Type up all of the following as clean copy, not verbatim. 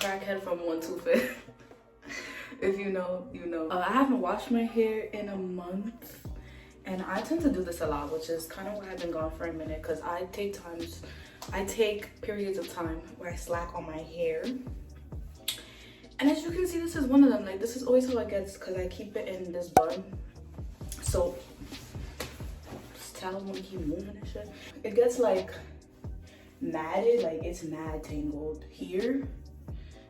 crackhead from 125. If you know, you know. I haven't washed my hair in a month, and I tend to do this a lot, which is kind of why I've been gone for a minute, because I take periods of time where I slack on my hair. And as you can see, this is one of them. Like, this is always how it gets, because I keep it in this bun. So just tell them to keep moving and shit. It gets like matted, like it's mad tangled here,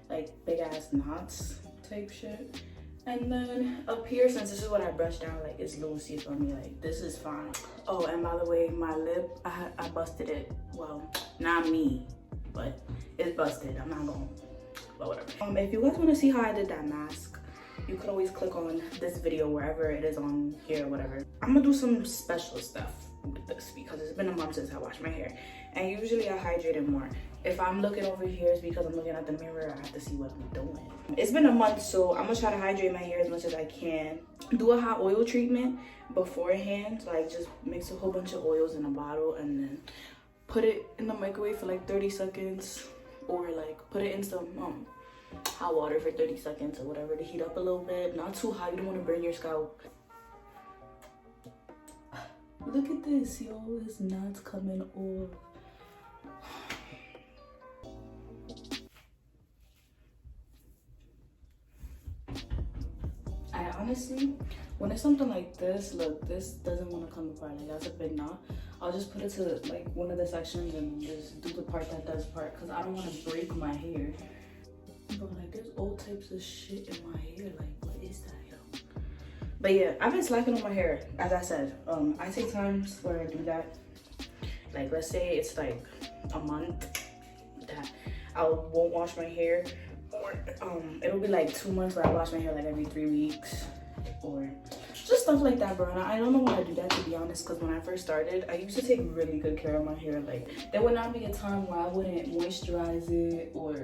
like big ass knots type shit. And then up here, since this is what I brushed down, like it's loosey for me, like this is fine. Oh, and by the way, my lip, I busted it. Well, not me, but it's busted. I'm not gonna, but whatever. If you guys want to see how I did that mask, you could always click on this video wherever it is on here or whatever. I'm gonna do some special stuff with this because it's been a month since I washed my hair, and usually I hydrate it more. If I'm looking over here, it's because I'm looking at the mirror. I have to see what I'm doing. It's been a month, so I'm gonna try to hydrate my hair as much as I can. Do a hot oil treatment beforehand, like just mix a whole bunch of oils in a bottle and then put it in the microwave for like 30 seconds, or like put it in some hot water for 30 seconds or whatever to heat up a little bit. Not too hot, you don't want to burn your scalp. Look at this, yo, it's not coming off. Honestly, when it's something like this, look, this doesn't want to come apart. Like, that's a big knot. I'll just put it to like one of the sections and just do the part that does part, because I don't want to break my hair. But like, there's all types of shit in my hair. Like, what is that, yo? But yeah, I've been slacking on my hair, as I said. I take times where I do that. Like, let's say it's like a month that I won't wash my hair. Or it'll be like 2 months where I wash my hair like every 3 weeks, or just stuff like that, bro. And I don't know why I do that, to be honest, because when I first started, I used to take really good care of my hair. Like, there would not be a time where I wouldn't moisturize it, or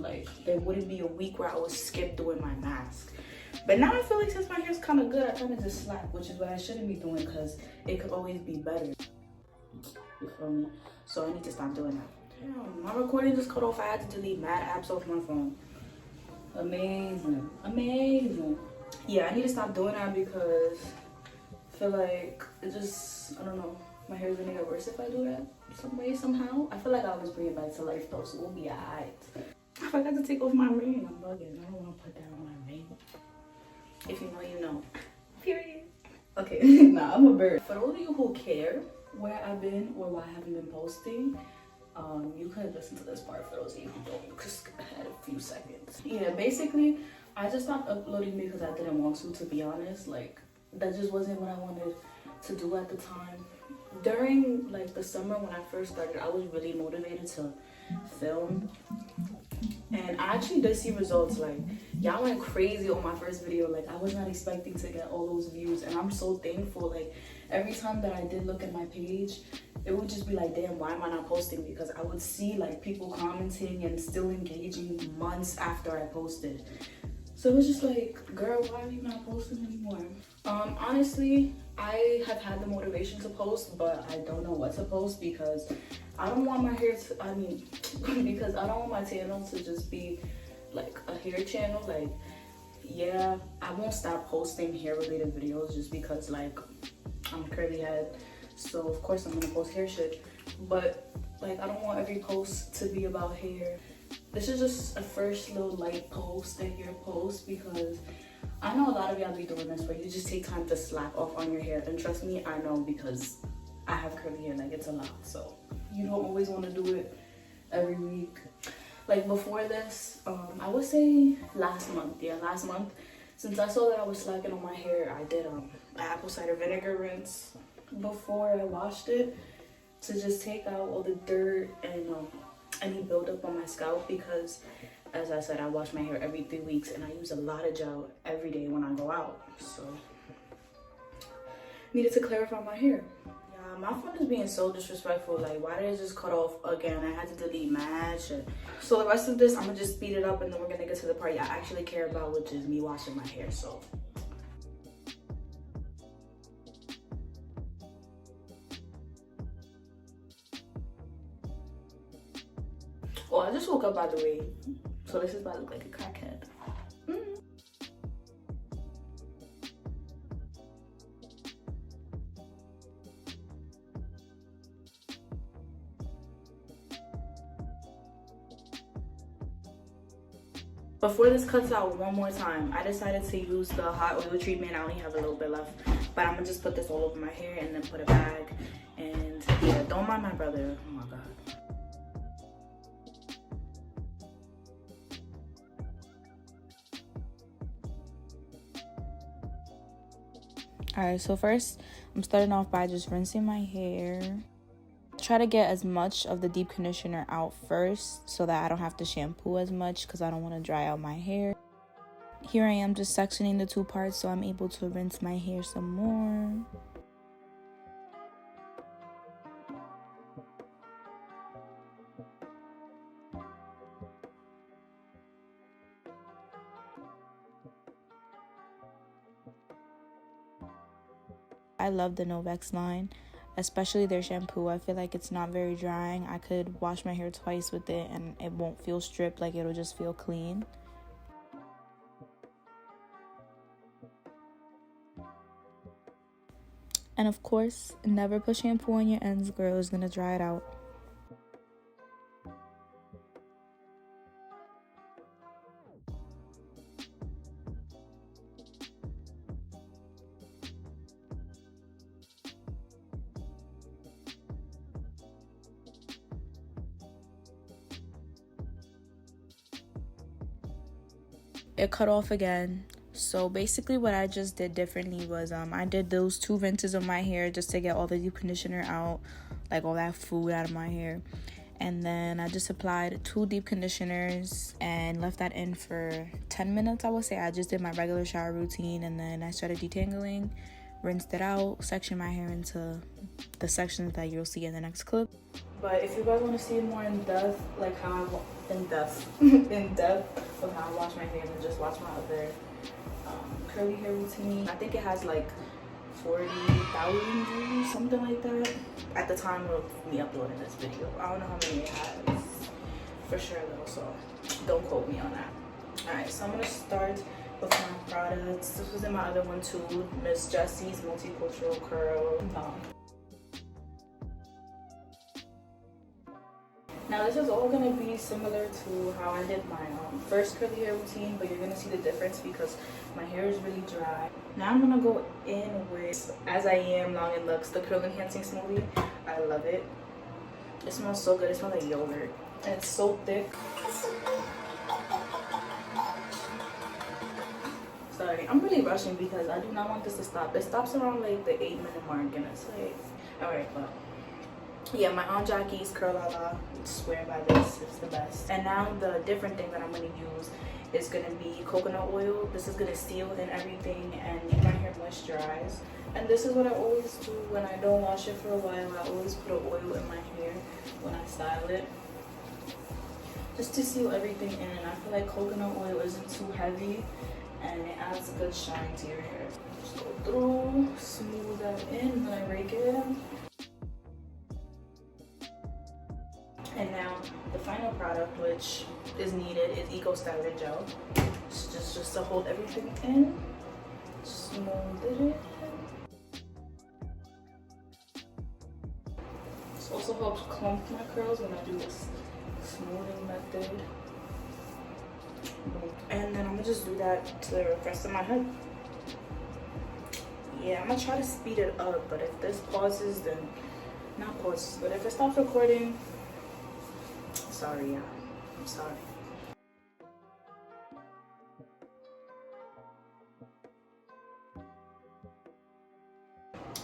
like there wouldn't be a week where I would skip doing my mask. But now I feel like since my hair's kind of good, I kind of just slack, which is what I shouldn't be doing, because it could always be better. You feel me? So I need to stop doing that. Damn, my recording just cut off. I had to delete mad apps off my phone. Amazing, amazing. Yeah, I need to stop doing that because I feel like it just, I don't know, my hair's gonna get worse if I do that some way, somehow. I feel like I always bring it back to life though, so we'll be alright. I forgot to take off my ring. I'm bugging. I don't want to put that on my ring. If you know, you know. Period. Okay, nah, I'm a bird. For those of you who care where I've been or why I haven't been posting, you could listen to this part. For those of you who don't, you could skip ahead a few seconds. Yeah, basically, I just stopped uploading because I didn't want to be honest. Like, that just wasn't what I wanted to do at the time. During like the summer when I first started, I was really motivated to film, and I actually did see results. Like, y'all went crazy on my first video. Like, I was not expecting to get all those views, and I'm so thankful. Like, every time that I did look at my page, it would just be like, damn, why am I not posting? Because I would see like people commenting and still engaging months after I posted. So it was just like, girl, why are you not posting anymore? Honestly, I have had the motivation to post, but I don't know what to post because I don't want my hair to, because I don't want my channel to just be like a hair channel. Like, yeah, I won't stop posting hair related videos just because like I'm curly head. So of course I'm gonna post hair shit, but like I don't want every post to be about hair. This is just a first little light post, a hair post, because I know a lot of y'all be doing this where you just take time to slack off on your hair, and trust me, I know, because I have curly hair. Like, it's a lot, so you don't always want to do it every week. Like, before this, I would say last month, since I saw that I was slacking on my hair, I did an apple cider vinegar rinse before I washed it to just take out all the dirt and any buildup on my scalp, because as I said, I wash my hair every 3 weeks and I use a lot of gel every day when I go out. So needed to clarify my hair. Yeah, my phone is being so disrespectful. Like, why did it just cut off again? I had to delete mad shit. So the rest of this, I'm gonna just speed it up and then we're gonna get to the part I actually care about, which is me washing my hair. So I just woke up, by the way. So this is why I look like a crackhead. Before this cuts out one more time, I decided to use the hot oil treatment. I only have a little bit left, but I'm gonna just put this all over my hair and then put it back. And yeah, don't mind my brother. Oh my god. Alright, so first I'm starting off by just rinsing my hair. Try to get as much of the deep conditioner out first so that I don't have to shampoo as much because I don't want to dry out my hair. Here I am just sectioning the two parts so I'm able to rinse my hair some more. I love the Novex line, especially their shampoo. I feel like it's not very drying. I could wash my hair twice with it and it won't feel stripped, like it'll just feel clean. And of course, never put shampoo on your ends, girl. It's gonna dry it out. It cut off again. So basically what I just did differently was I did those 2 rinses of my hair just to get all the deep conditioner out, like all that food out of my hair. And then I just applied 2 deep conditioners and left that in for 10 minutes, I would say. I just did my regular shower routine and then I started detangling, rinsed it out, sectioned my hair into the sections that you'll see in the next clip. But if you guys want to see more in depth, like how I in depth of how I wash my hair, then just watch my other curly hair routine. I think it has like 40,000 views, something like that, at the time of me uploading this video. I don't know how many it has for sure though, so don't quote me on that. Alright, so I'm gonna start with my products. This was in my other one too, Miss Jessie's Multicultural Curl Balm. Now this is all gonna be similar to how I did my first curly hair routine, but you're gonna see the difference because my hair is really dry. Now I'm gonna go in with As I Am Long and Lux, the curl enhancing smoothie. I love it. It smells so good. It smells like yogurt and it's so thick. Sorry, I'm really rushing because I do not want this to stop. It stops around like the 8-minute mark and it's like, all right, but yeah, my Aunt Jackie's Curl La La, swear by this, it's the best. And now the different thing that I'm going to use is going to be coconut oil. This is going to seal in everything and make my hair moisturize. And this is what I always do when I don't wash it for a while. I always put an oil in my hair when I style it, just to seal everything in. And I feel like coconut oil isn't too heavy and it adds a good shine to your hair. Just go through, smooth that in, then I rake it in. And now the final product, which is needed, is Eco Styler Gel. It's just to hold everything in, smooth it in. This also helps clump my curls when I do this smoothing method. And then I'm gonna just do that to the rest of my head. Yeah, I'm gonna try to speed it up, but if this pauses, then not pauses, but if it stops recording, sorry, yeah, I'm sorry.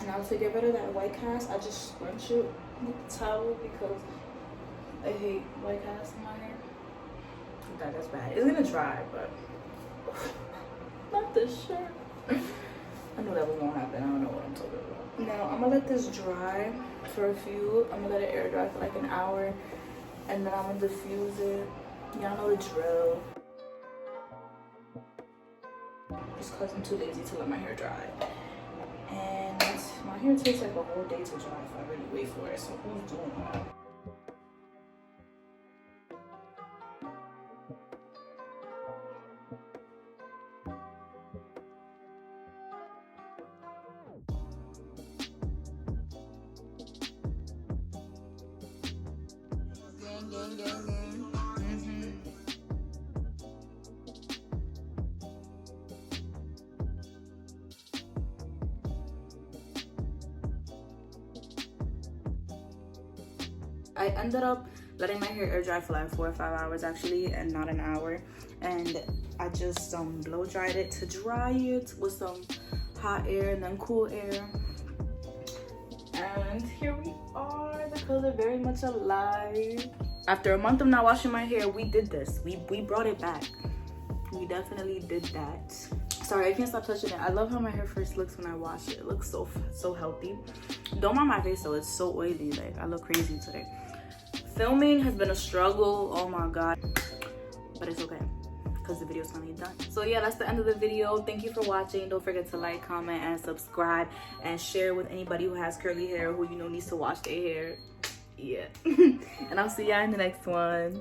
Now to get rid of that white cast, I just scrunch it with the towel because I hate white cast in my hair. That's bad. It's gonna dry, but not this shirt. I know that was gonna happen. I don't know what I'm talking about. Now I'm gonna let this dry for a few. I'm gonna let it air dry for like an hour, and then I'm gonna diffuse it. Y'all know the drill. Just cause I'm too lazy to let my hair dry. And my hair takes like a whole day to dry if I really wait for it. So who's doing that? Gang, gang, gang. Mhm. I ended up letting my hair air dry for like 4 or 5 hours actually, and not an hour. And I just blow dried it to dry it with some hot air and then cool air. And here we are. The color very much alive. After a month of not washing my hair, we did this. We brought it back. We definitely did that. Sorry, I can't stop touching it. I love how my hair first looks when I wash it. It looks so healthy. Don't mind my face though, it's so oily. Like, I look crazy today. Filming has been a struggle, oh my god, but it's okay because the video's finally done. So yeah, that's the end of the video. Thank you for watching. Don't forget to like, comment, and subscribe, and share with anybody who has curly hair, who you know needs to wash their hair. Yeah. And I'll see y'all in the next one.